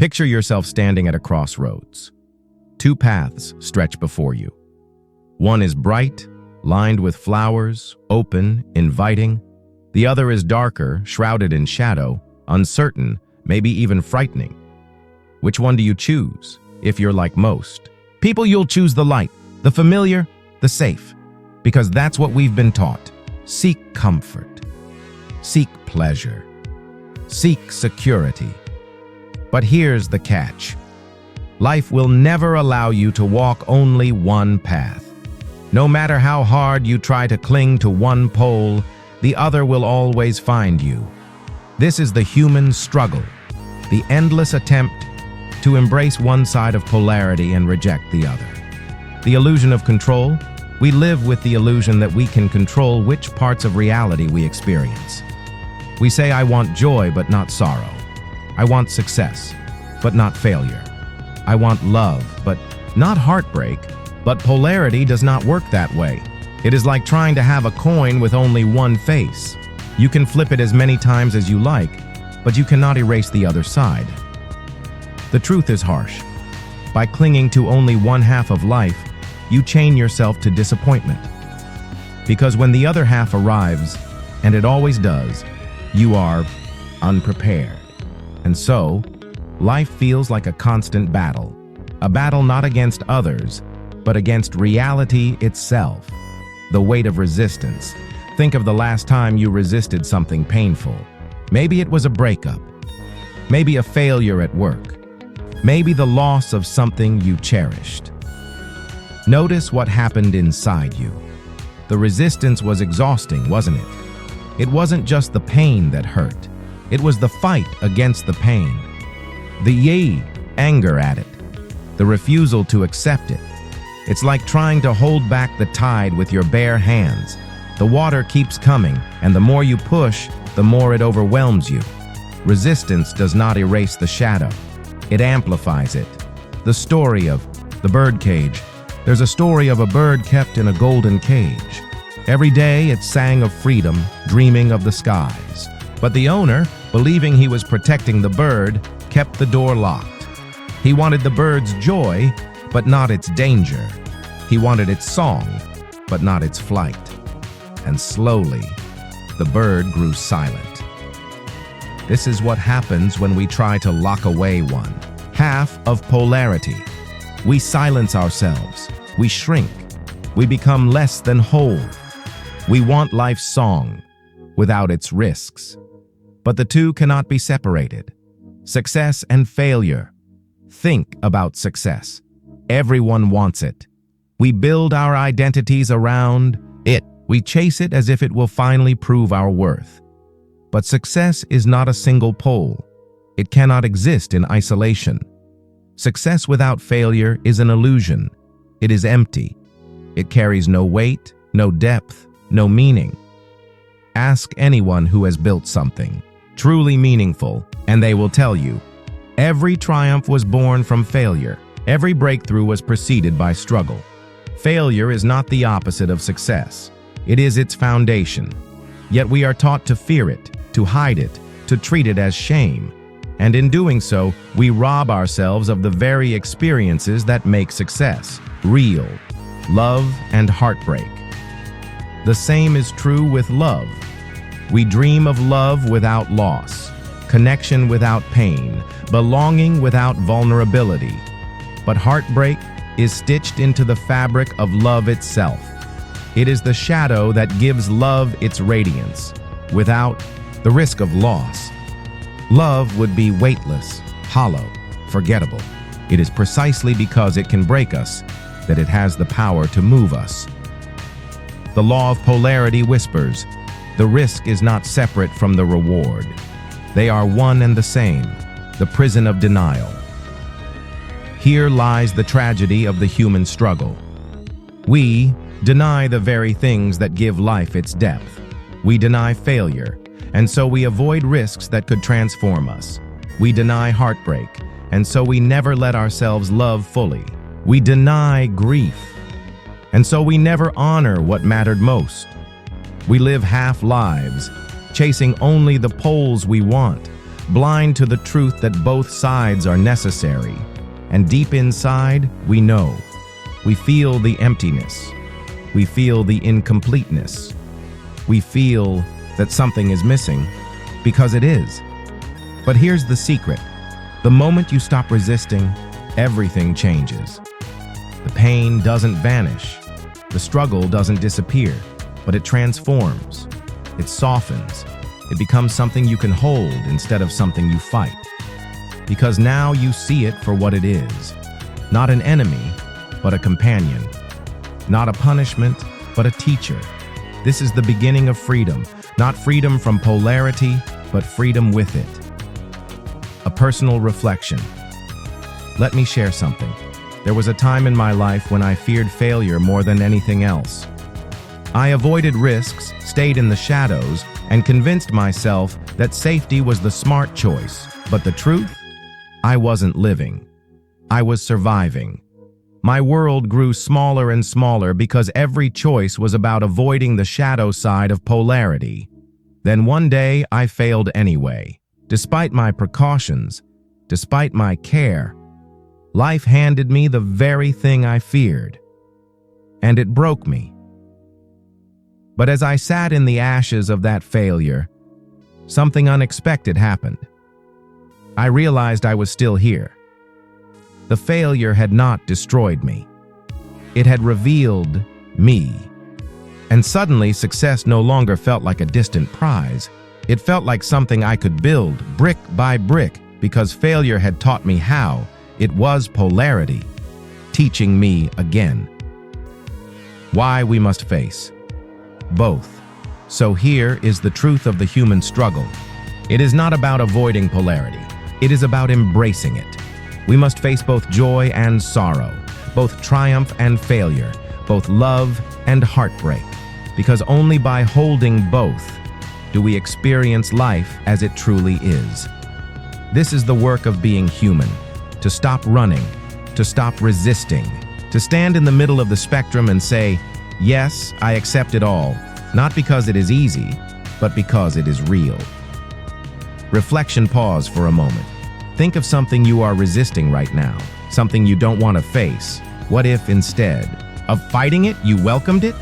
Picture yourself standing at a crossroads. Two paths stretch before you. One is bright, lined with flowers, open, inviting. The other is darker, shrouded in shadow, uncertain, maybe even frightening. Which one do you choose, if you're like most? People, you'll choose the light, the familiar, the safe, because that's what we've been taught. Seek comfort. Seek pleasure. Seek security. But here's the catch. Life will never allow you to walk only one path. No matter how hard you try to cling to one pole, the other will always find you. This is the human struggle, the endless attempt to embrace one side of polarity and reject the other. The illusion of control. We live with the illusion that we can control which parts of reality we experience. We say, I want joy, but not sorrow. I want success, but not failure. I want love, but not heartbreak. But polarity does not work that way. It is like trying to have a coin with only one face. You can flip it as many times as you like, but you cannot erase the other side. The truth is harsh. By clinging to only one half of life, you chain yourself to disappointment. Because when the other half arrives, and it always does, you are unprepared. And so, life feels like a constant battle. A battle not against others, but against reality itself. The weight of resistance. Think of the last time you resisted something painful. Maybe it was a breakup. Maybe a failure at work. Maybe the loss of something you cherished. Notice what happened inside you. The resistance was exhausting, wasn't it? It wasn't just the pain that hurt. It was the fight against the pain. The anger at it. The refusal to accept it. It's like trying to hold back the tide with your bare hands. The water keeps coming, and the more you push, the more it overwhelms you. Resistance does not erase the shadow. It amplifies it. The story of the birdcage. There's a story of a bird kept in a golden cage. Every day it sang of freedom, dreaming of the skies. But the owner, believing he was protecting the bird, kept the door locked. He wanted the bird's joy, but not its danger. He wanted its song, but not its flight. And slowly, the bird grew silent. This is what happens when we try to lock away one half of polarity. We silence ourselves. We shrink. We become less than whole. We want life's song without its risks. But the two cannot be separated. Success and failure. Think about success. Everyone wants it. We build our identities around it. We chase it as if it will finally prove our worth. But success is not a single pole. It cannot exist in isolation. Success without failure is an illusion. It is empty. It carries no weight, no depth, no meaning. Ask anyone who has built something truly meaningful, and they will tell you, every triumph was born from failure. Every breakthrough was preceded by struggle. Failure is not the opposite of success. It is its foundation. Yet we are taught to fear it, to hide it, to treat it as shame. And in doing so, we rob ourselves of the very experiences that make success real: love and heartbreak. The same is true with love. We dream of love without loss, connection without pain, belonging without vulnerability. But heartbreak is stitched into the fabric of love itself. It is the shadow that gives love its radiance. Without the risk of loss, love would be weightless, hollow, forgettable. It is precisely because it can break us that it has the power to move us. The law of polarity whispers, the risk is not separate from the reward. They are one and the same, the prison of denial. Here lies the tragedy of the human struggle. We deny the very things that give life its depth. We deny failure, and so we avoid risks that could transform us. We deny heartbreak, and so we never let ourselves love fully. We deny grief, and so we never honor what mattered most. We live half lives, chasing only the poles we want, blind to the truth that both sides are necessary. And deep inside, we know. We feel the emptiness. We feel the incompleteness. We feel that something is missing, because it is. But here's the secret. The moment you stop resisting, everything changes. The pain doesn't vanish. The struggle doesn't disappear, but it transforms. It softens. It becomes something you can hold instead of something you fight. Because now you see it for what it is. Not an enemy, but a companion. Not a punishment, but a teacher. This is the beginning of freedom. Not freedom from polarity, but freedom with it. A personal reflection. Let me share something. There was a time in my life when I feared failure more than anything else. I avoided risks, stayed in the shadows, and convinced myself that safety was the smart choice. But the truth? I wasn't living. I was surviving. My world grew smaller and smaller because every choice was about avoiding the shadow side of polarity. Then one day, I failed anyway. Despite my precautions, despite my care, life handed me the very thing I feared. And it broke me. But as I sat in the ashes of that failure, something unexpected happened. I realized I was still here. The failure had not destroyed me. It had revealed me. And suddenly, success no longer felt like a distant prize. It felt like something I could build brick by brick because failure had taught me how. It was polarity, teaching me again. Why we must face both. So here is the truth of the human struggle. It is not about avoiding polarity. It is about embracing it. We must face both joy and sorrow, both triumph and failure, both love and heartbreak, because only by holding both do we experience life as it truly is. This is the work of being human, to stop running, to stop resisting, to stand in the middle of the spectrum and say, yes, I accept it all, not because it is easy, but because it is real. Reflection. Pause for a moment. Think of something you are resisting right now, something you don't want to face. What if instead of fighting it, you welcomed it?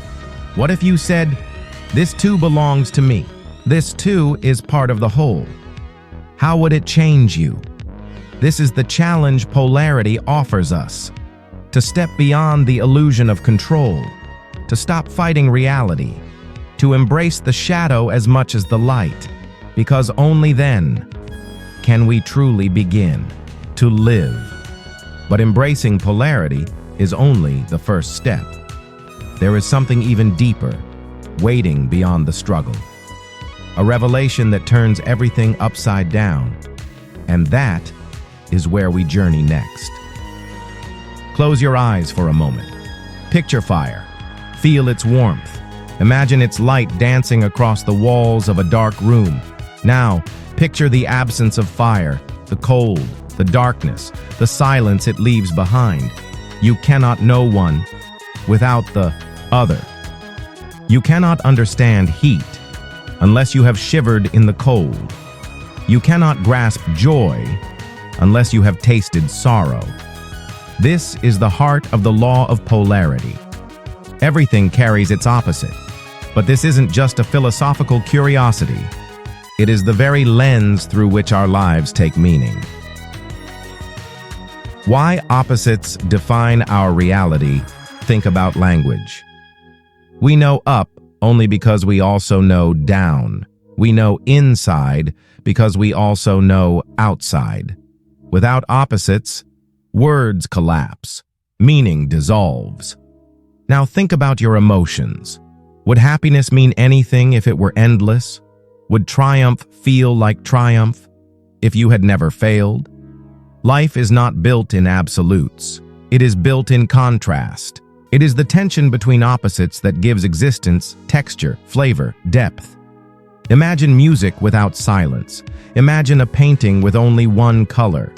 What if you said, this too belongs to me. This too is part of the whole. How would it change you? This is the challenge polarity offers us. To step beyond the illusion of control, to stop fighting reality, to embrace the shadow as much as the light, because only then can we truly begin to live. But embracing polarity is only the first step. There is something even deeper, waiting beyond the struggle. A revelation that turns everything upside down. And that is where we journey next. Close your eyes for a moment. Picture fire. Feel its warmth. Imagine its light dancing across the walls of a dark room. Now, picture the absence of fire, the cold, the darkness, the silence it leaves behind. You cannot know one without the other. You cannot understand heat unless you have shivered in the cold. You cannot grasp joy unless you have tasted sorrow. This is the heart of the law of polarity. Everything carries its opposite, but this isn't just a philosophical curiosity. It is the very lens through which our lives take meaning. Why opposites define our reality? Think about language. We know up only because we also know down. We know inside because we also know outside. Without opposites, words collapse, meaning dissolves. Now think about your emotions. Would happiness mean anything if it were endless? Would triumph feel like triumph if you had never failed? Life is not built in absolutes. It is built in contrast. It is the tension between opposites that gives existence texture, flavor, depth. Imagine music without silence. Imagine a painting with only one color.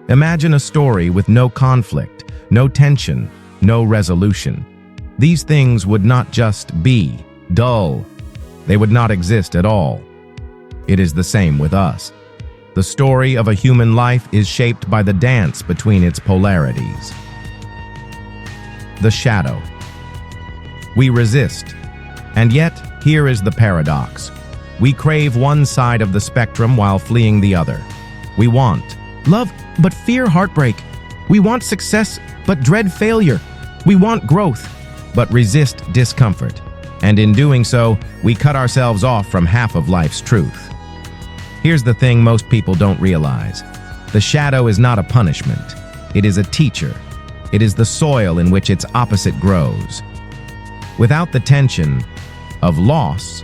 Imagine a story with no conflict, no tension, no resolution. These things would not just be dull. They would not exist at all. It is the same with us. The story of a human life is shaped by the dance between its polarities. The shadow. We resist. And yet, here is the paradox. We crave one side of the spectrum while fleeing the other. We want love, but fear heartbreak. We want success, but dread failure. We want growth, but resist discomfort. And in doing so, we cut ourselves off from half of life's truth. Here's the thing most people don't realize. The shadow is not a punishment. It is a teacher. It is the soil in which its opposite grows. Without the tension of loss,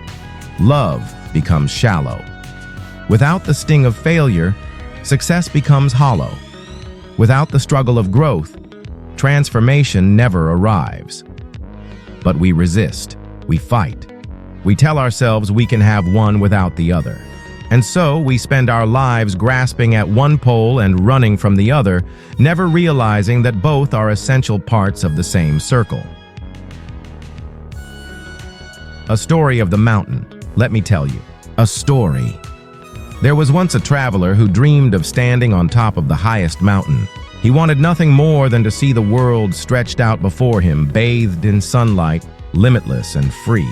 love becomes shallow. Without the sting of failure, success becomes hollow. Without the struggle of growth, transformation never arrives. But we resist. We fight. We tell ourselves we can have one without the other. And so we spend our lives grasping at one pole and running from the other, never realizing that both are essential parts of the same circle. A story of the mountain. Let me tell you, a story. There was once a traveler who dreamed of standing on top of the highest mountain. He wanted nothing more than to see the world stretched out before him, bathed in sunlight, limitless and free.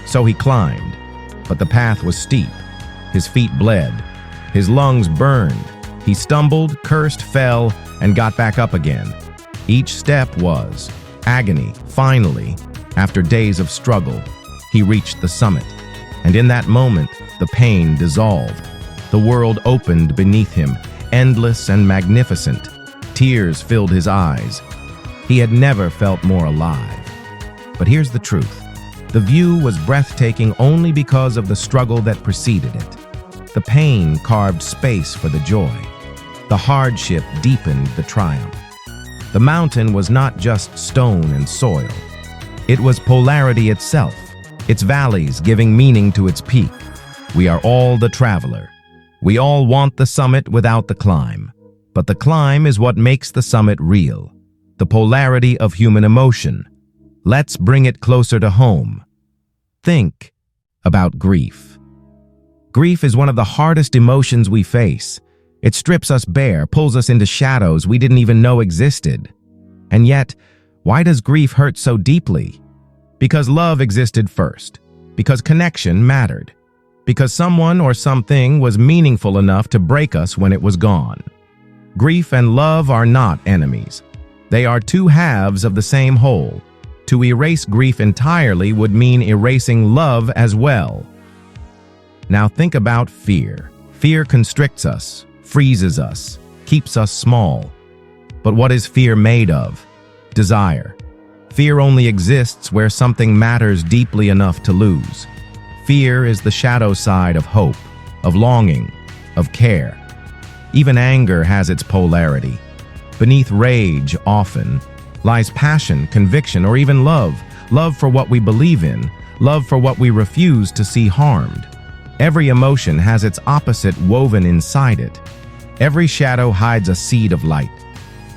So he climbed, but the path was steep. His feet bled. His lungs burned. He stumbled, cursed, fell, and got back up again. Each step was agony. Finally, after days of struggle, he reached the summit. And in that moment, the pain dissolved. The world opened beneath him, endless and magnificent. Tears filled his eyes. He had never felt more alive. But here's the truth. The view was breathtaking only because of the struggle that preceded it. The pain carved space for the joy. The hardship deepened the triumph. The mountain was not just stone and soil. It was polarity itself, its valleys giving meaning to its peak. We are all the traveler. We all want the summit without the climb. But the climb is what makes the summit real. The polarity of human emotion. Let's bring it closer to home. Think about grief. Grief is one of the hardest emotions we face. It strips us bare, pulls us into shadows we didn't even know existed. And yet, why does grief hurt so deeply? Because love existed first. Because connection mattered. Because someone or something was meaningful enough to break us when it was gone. Grief and love are not enemies. They are two halves of the same whole. To erase grief entirely would mean erasing love as well. Now think about fear. Fear constricts us, freezes us, keeps us small. But what is fear made of? Desire. Fear only exists where something matters deeply enough to lose. Fear is the shadow side of hope, of longing, of care. Even anger has its polarity. Beneath rage, often, lies passion, conviction, or even love. Love for what we believe in, love for what we refuse to see harmed. Every emotion has its opposite woven inside it. Every shadow hides a seed of light.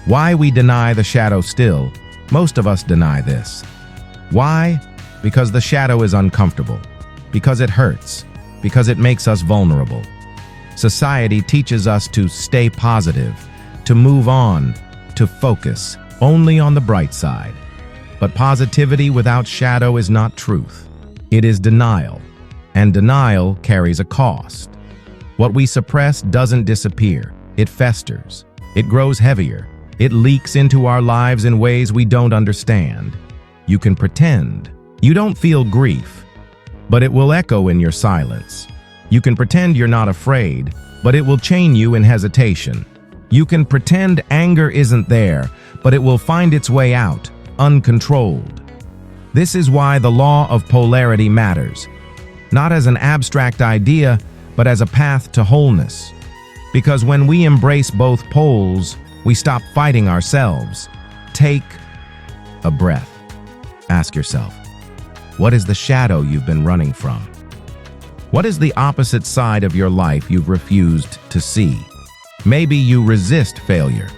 Why we deny the shadow still? Most of us deny this. Why? Because the shadow is uncomfortable. Because it hurts. Because it makes us vulnerable. Society teaches us to stay positive, to move on, to focus only on the bright side. But positivity without shadow is not truth. It is denial. And denial carries a cost. What we suppress doesn't disappear. It festers. It grows heavier. It leaks into our lives in ways we don't understand. You can pretend. You don't feel grief, but it will echo in your silence. You can pretend you're not afraid, but it will chain you in hesitation. You can pretend anger isn't there, but it will find its way out, uncontrolled. This is why the law of polarity matters. Not as an abstract idea, but as a path to wholeness. Because when we embrace both poles, we stop fighting ourselves. Take a breath. Ask yourself, what is the shadow you've been running from? What is the opposite side of your life you've refused to see? Maybe you resist failure,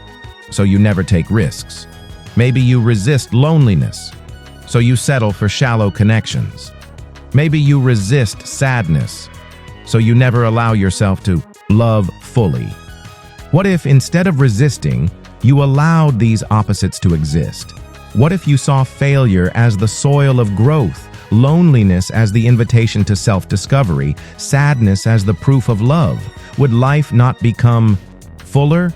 so you never take risks. Maybe you resist loneliness, so you settle for shallow connections. Maybe you resist sadness, so you never allow yourself to love fully? What if, instead of resisting, you allowed these opposites to exist? What if you saw failure as the soil of growth, loneliness as the invitation to self-discovery, sadness as the proof of love? Would life not become fuller,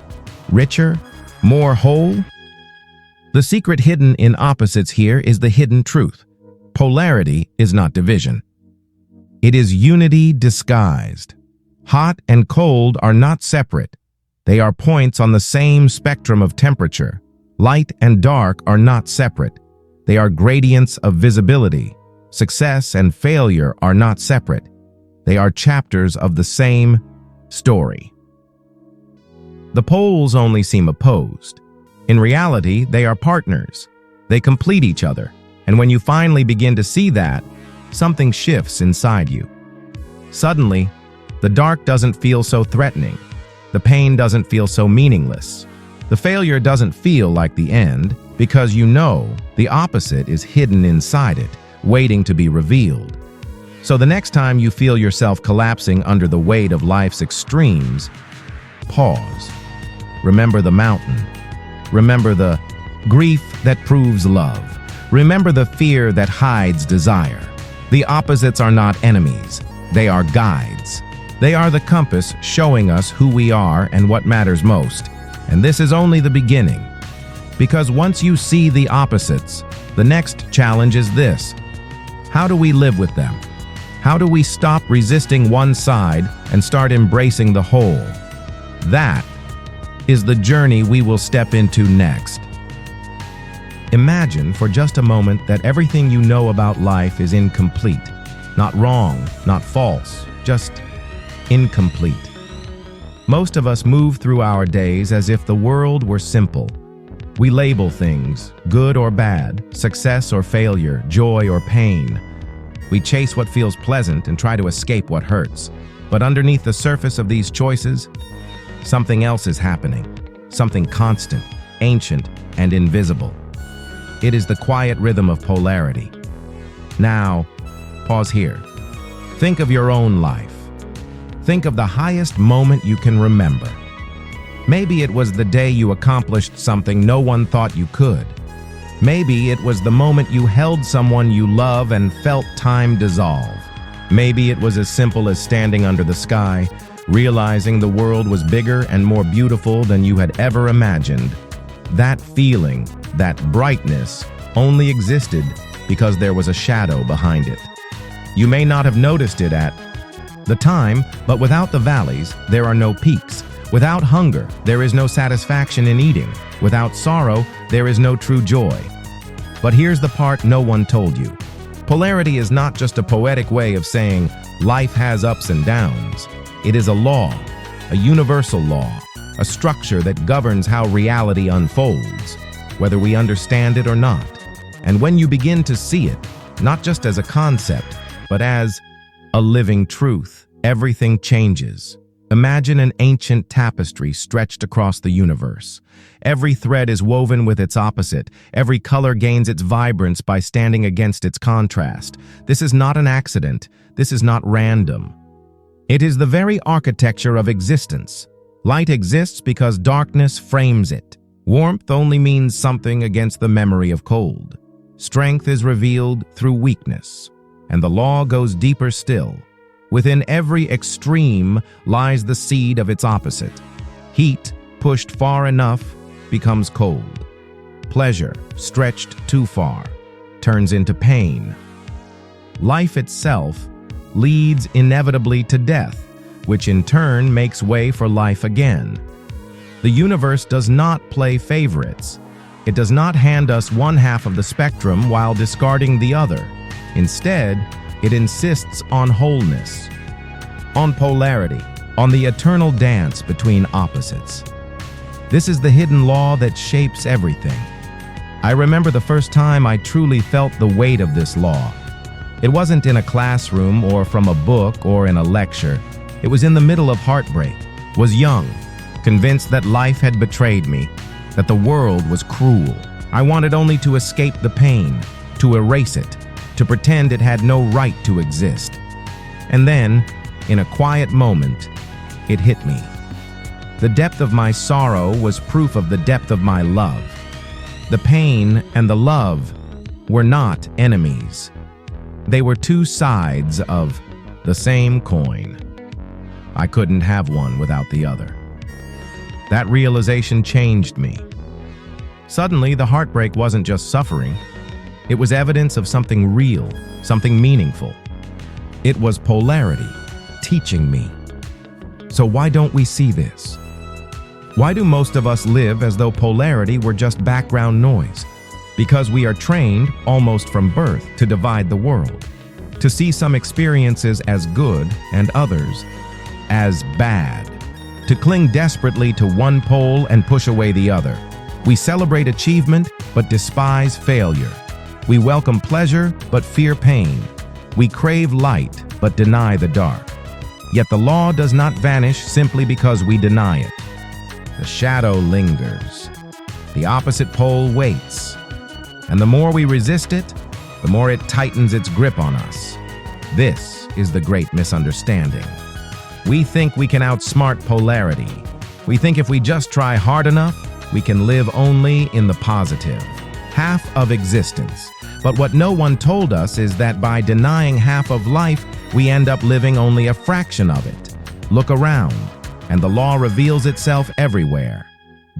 richer, more whole? The secret hidden in opposites here is the hidden truth. Polarity is not division. It is unity disguised. Hot and cold are not separate. They are points on the same spectrum of temperature. Light and dark are not separate. They are gradients of visibility. Success and failure are not separate. They are chapters of the same story. The poles only seem opposed. In reality, they are partners. They complete each other. And when you finally begin to see that, something shifts inside you. Suddenly, the dark doesn't feel so threatening. The pain doesn't feel so meaningless. The failure doesn't feel like the end, because you know the opposite is hidden inside it, waiting to be revealed. So the next time you feel yourself collapsing under the weight of life's extremes, pause. Remember the mountain. Remember the grief that proves love. Remember the fear that hides desire. The opposites are not enemies. They are guides. They are the compass showing us who we are and what matters most. And this is only the beginning. Because once you see the opposites, the next challenge is this. How do we live with them? How do we stop resisting one side and start embracing the whole? That is the journey we will step into next. Imagine for just a moment that everything you know about life is incomplete. Not wrong, not false, just incomplete. Most of us move through our days as if the world were simple. We label things, good or bad, success or failure, joy or pain. We chase what feels pleasant and try to escape what hurts. But underneath the surface of these choices, something else is happening. Something constant, ancient, and invisible. It is the quiet rhythm of polarity. Now, pause here. Think of your own life. Think of the highest moment you can remember. Maybe it was the day you accomplished something no one thought you could. Maybe it was the moment you held someone you love and felt time dissolve. Maybe it was as simple as standing under the sky, realizing the world was bigger and more beautiful than you had ever imagined. That feeling, that brightness, only existed because there was a shadow behind it. You may not have noticed it at the time, but without the valleys, there are no peaks. Without hunger, there is no satisfaction in eating. Without sorrow, there is no true joy. But here's the part no one told you. Polarity is not just a poetic way of saying life has ups and downs. It is a law, a universal law, a structure that governs how reality unfolds, whether we understand it or not. And when you begin to see it, not just as a concept, but as a living truth, everything changes. Imagine an ancient tapestry stretched across the universe. Every thread is woven with its opposite. Every color gains its vibrance by standing against its contrast. This is not an accident. This is not random. It is the very architecture of existence. Light exists because darkness frames it. Warmth only means something against the memory of cold. Strength is revealed through weakness. And the law goes deeper still. Within every extreme lies the seed of its opposite. Heat, pushed far enough, becomes cold. Pleasure, stretched too far, turns into pain. Life itself leads inevitably to death, which in turn makes way for life again. The universe does not play favorites. It does not hand us one half of the spectrum while discarding the other. Instead, it insists on wholeness, on polarity, on the eternal dance between opposites. This is the hidden law that shapes everything. I remember the first time I truly felt the weight of this law. It wasn't in a classroom or from a book or in a lecture. It was in the middle of heartbreak, was young, convinced that life had betrayed me, that the world was cruel. I wanted only to escape the pain, to erase it, to pretend it had no right to exist. And then, in a quiet moment, it hit me. The depth of my sorrow was proof of the depth of my love. The pain and the love were not enemies. They were two sides of the same coin. I couldn't have one without the other. That realization changed me. Suddenly, the heartbreak wasn't just suffering. It was evidence of something real, something meaningful. It was polarity, teaching me. So why don't we see this? Why do most of us live as though polarity were just background noise? Because we are trained, almost from birth, to divide the world, to see some experiences as good and others as bad, to cling desperately to one pole and push away the other. We celebrate achievement, but despise failure. We welcome pleasure, but fear pain. We crave light, but deny the dark. Yet the law does not vanish simply because we deny it. The shadow lingers. The opposite pole waits. And the more we resist it, the more it tightens its grip on us. This is the great misunderstanding. We think we can outsmart polarity. We think if we just try hard enough, we can live only in the positive, half of existence. But what no one told us is that by denying half of life, we end up living only a fraction of it. Look around, and the law reveals itself everywhere.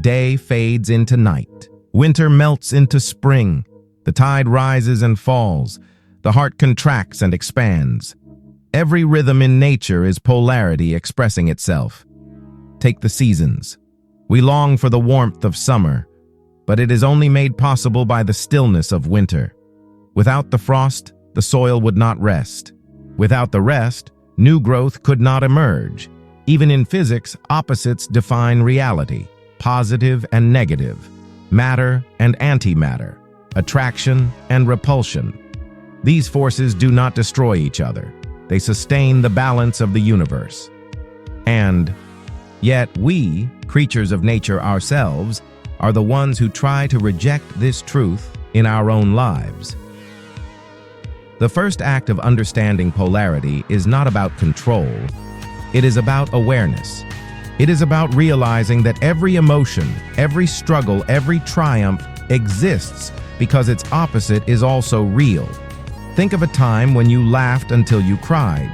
Day fades into night. Winter melts into spring. The tide rises and falls. The heart contracts and expands. Every rhythm in nature is polarity expressing itself. Take the seasons. We long for the warmth of summer, but it is only made possible by the stillness of winter. Without the frost, the soil would not rest. Without the rest, new growth could not emerge. Even in physics, opposites define reality: positive and negative, matter and antimatter, attraction and repulsion. These forces do not destroy each other. They sustain the balance of the universe. And yet we, creatures of nature ourselves, are the ones who try to reject this truth in our own lives. The first act of understanding polarity is not about control. It is about awareness. It is about realizing that every emotion, every struggle, every triumph exists because its opposite is also real. Think of a time when you laughed until you cried.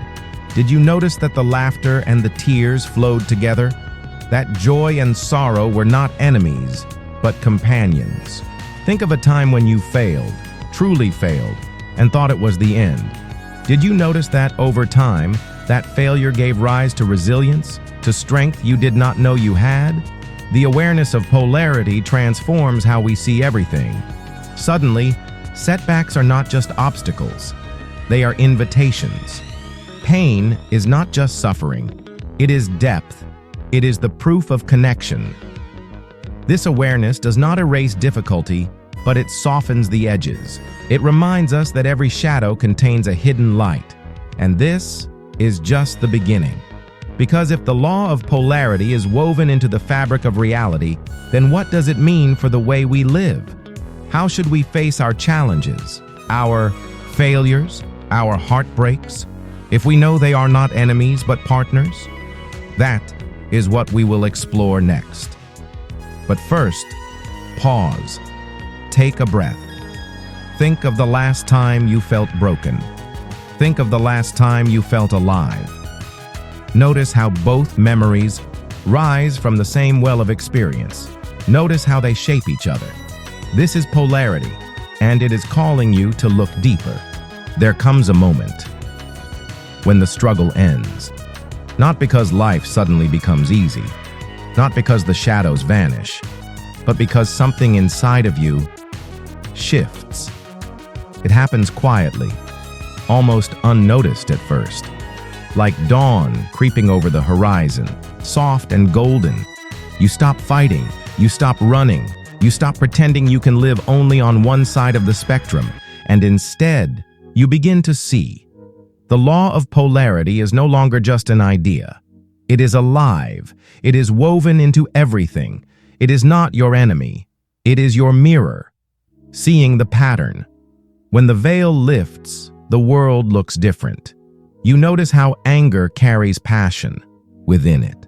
Did you notice that the laughter and the tears flowed together? That joy and sorrow were not enemies, but companions. Think of a time when you failed, truly failed, and thought it was the end. Did you notice that over time, that failure gave rise to resilience, to strength you did not know you had? The awareness of polarity transforms how we see everything. Suddenly, setbacks are not just obstacles. They are invitations. Pain is not just suffering. It is depth. It is the proof of connection. This awareness does not erase difficulty, but it softens the edges. It reminds us that every shadow contains a hidden light, and this is just the beginning. Because if the law of polarity is woven into the fabric of reality, then what does it mean for the way we live? How should we face our challenges, our failures, our heartbreaks, if we know they are not enemies but partners? That is what we will explore next. But first, pause. Take a breath. Think of the last time you felt broken. Think of the last time you felt alive. Notice how both memories rise from the same well of experience. Notice how they shape each other. This is polarity, and it is calling you to look deeper. There comes a moment when the struggle ends. Not because life suddenly becomes easy, not because the shadows vanish, but because something inside of you shifts. It happens quietly, almost unnoticed at first, like dawn creeping over the horizon, soft and golden. You stop fighting, you stop running, you stop pretending you can live only on one side of the spectrum, and instead, you begin to see. The law of polarity is no longer just an idea. It is alive. It is woven into everything. It is not your enemy. It is your mirror. Seeing the pattern. When the veil lifts, the world looks different. You notice how anger carries passion, within it.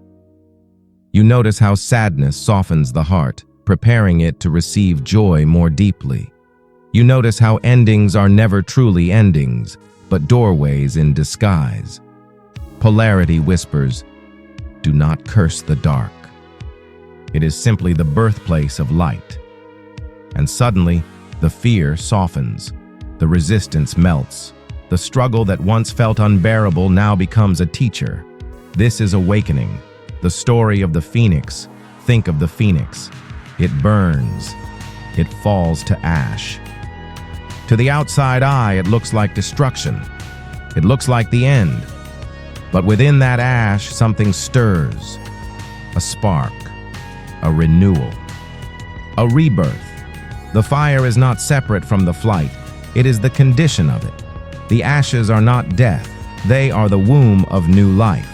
You notice how sadness softens the heart, preparing it to receive joy more deeply. You notice how endings are never truly endings, but doorways in disguise. Polarity whispers, "Do not curse the dark." It is simply the birthplace of light. And suddenly, the fear softens, the resistance melts. The struggle that once felt unbearable now becomes a teacher. This is awakening, the story of the phoenix. Think of the phoenix. It burns. It falls to ash. To the outside eye, it looks like destruction. It looks like the end. But within that ash, something stirs. A spark. A renewal. A rebirth. The fire is not separate from the flight. It is the condition of it. The ashes are not death. They are the womb of new life.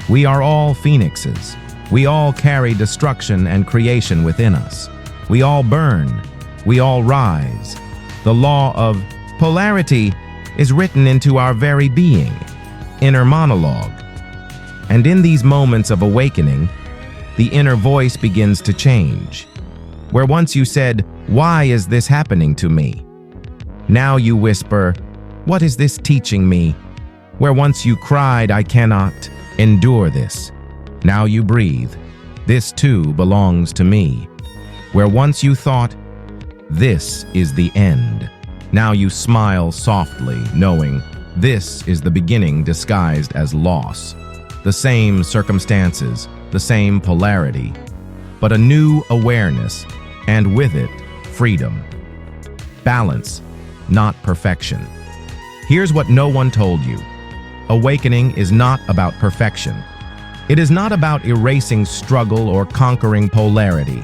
We are all phoenixes. We all carry destruction and creation within us. We all burn. We all rise. The law of polarity is written into our very being, inner monologue. And in these moments of awakening, the inner voice begins to change. Where once you said, "Why is this happening to me?" Now you whisper, "What is this teaching me?" Where once you cried, "I cannot endure this," now you breathe, "This too belongs to me." Where once you thought, "This is the end," now you smile softly, knowing this is the beginning disguised as loss. The same circumstances, the same polarity, but a new awareness, and with it, freedom. Balance, not perfection. Here's what no one told you. Awakening is not about perfection. It is not about erasing struggle or conquering polarity.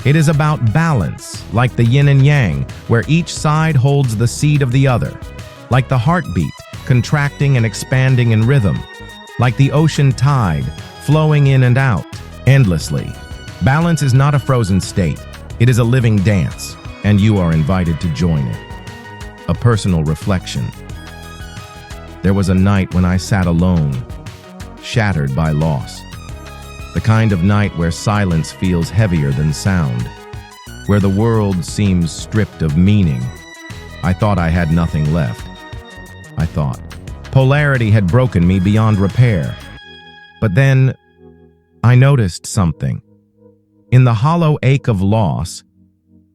It is about balance, like the yin and yang, where each side holds the seed of the other. Like the heartbeat, contracting and expanding in rhythm. Like the ocean tide, flowing in and out, endlessly. Balance is not a frozen state. It is a living dance, and you are invited to join it. A personal reflection. There was a night when I sat alone, shattered by loss. The kind of night where silence feels heavier than sound, where the world seems stripped of meaning. I thought I had nothing left. I thought polarity had broken me beyond repair. But then I noticed something. In the hollow ache of loss,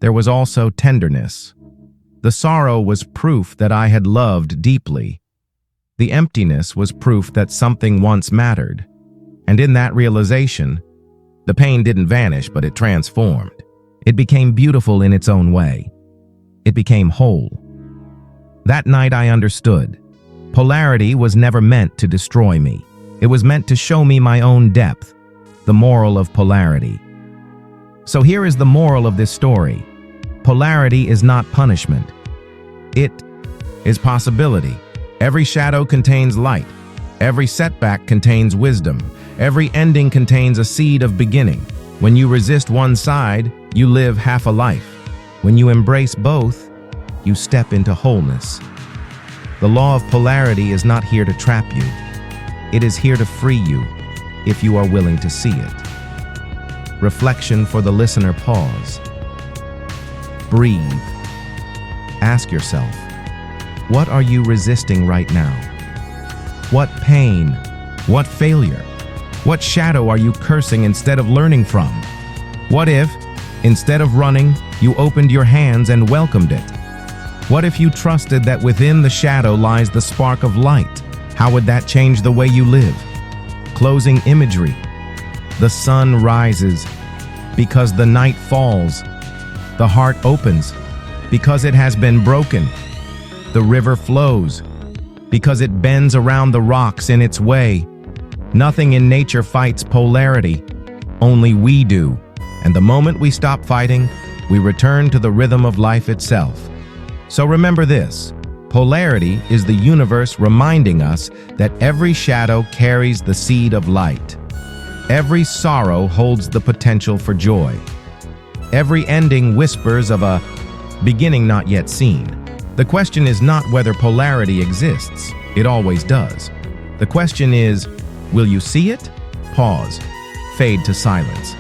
there was also tenderness. The sorrow was proof that I had loved deeply. The emptiness was proof that something once mattered. And in that realization, the pain didn't vanish, but it transformed. It became beautiful in its own way. It became whole. That night I understood. Polarity was never meant to destroy me. It was meant to show me my own depth, the moral of polarity. So here is the moral of this story. Polarity is not punishment. It is possibility. Every shadow contains light. Every setback contains wisdom. Every ending contains a seed of beginning. When you resist one side, you live half a life. When you embrace both, you step into wholeness. The law of polarity is not here to trap you. It is here to free you, if you are willing to see it. Reflection for the listener. Pause. Breathe. Ask yourself, what are you resisting right now? What pain? What failure? What shadow are you cursing instead of learning from? What if, instead of running, you opened your hands and welcomed it? What if you trusted that within the shadow lies the spark of light? How would that change the way you live? Closing imagery. The sun rises because the night falls. The heart opens because it has been broken. The river flows because it bends around the rocks in its way. Nothing in nature fights polarity. Only we do. And the moment we stop fighting, we return to the rhythm of life itself. So remember this. Polarity is the universe reminding us that every shadow carries the seed of light. Every sorrow holds the potential for joy. Every ending whispers of a beginning not yet seen. The question is not whether polarity exists. It always does. The question is, Will you see it? Pause. Fade to silence.